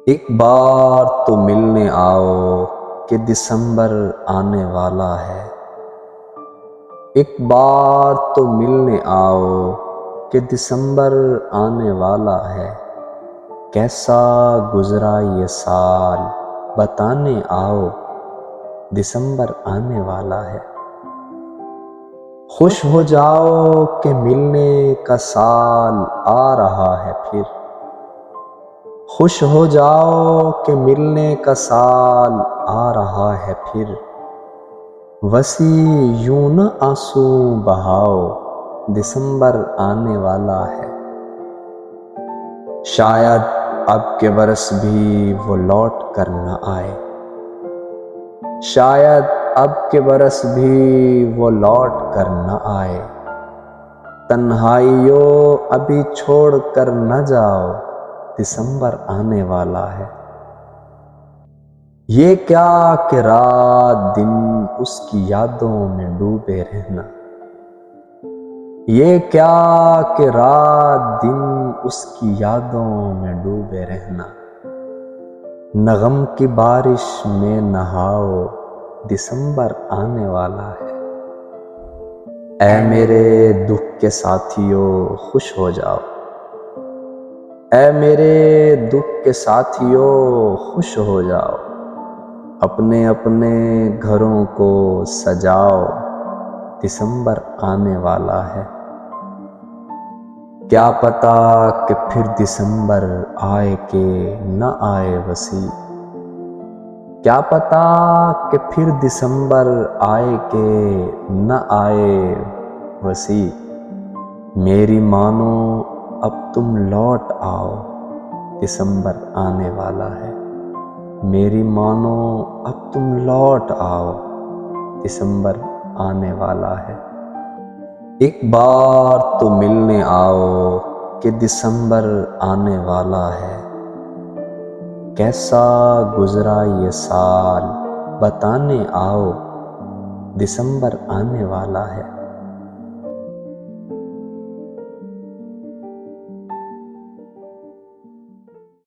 ایک بار تو ملنے آؤ کہ دسمبر آنے والا ہے۔ ایک بار تو ملنے آؤ کہ دسمبر آنے والا ہے۔ کیسا گزرا یہ سال بتانے آؤ، دسمبر آنے والا ہے۔ خوش ہو جاؤ کہ ملنے کا سال آ رہا ہے پھر۔ خوش ہو جاؤ کہ ملنے کا سال آ رہا ہے پھر۔ وسیع یوں نہ آنسو بہاؤ، دسمبر آنے والا ہے۔ شاید اب کے برس بھی وہ لوٹ کر نہ آئے۔ شاید اب کے برس بھی وہ لوٹ کر نہ آئے۔ تنہائیوں ابھی چھوڑ کر نہ جاؤ، دسمبر آنے والا ہے۔ یہ کیا کہ رات دن اس کی یادوں میں ڈوبے رہنا۔ یہ کیا کہ رات دن اس کی یادوں میں ڈوبے رہنا۔ نہ غم کی بارش میں نہاؤ، دسمبر آنے والا ہے۔ اے میرے دکھ کے ساتھیوں خوش ہو جاؤ۔ اے میرے دکھ کے ساتھیوں خوش ہو جاؤ۔ اپنے اپنے گھروں کو سجاؤ، دسمبر آنے والا ہے۔ کیا پتا کہ پھر دسمبر آئے کہ نہ آئے وسیع۔ کیا پتا کہ پھر دسمبر آئے کہ نہ آئے وسیع۔ میری مانو اب تم لوٹ آؤ، دسمبر آنے والا ہے۔ میری مانو اب تم لوٹ آؤ، دسمبر آنے والا ہے۔ ایک بار تو ملنے آؤ کہ دسمبر آنے والا ہے۔ کیسا گزرا یہ سال بتانے آؤ، دسمبر آنے والا ہے۔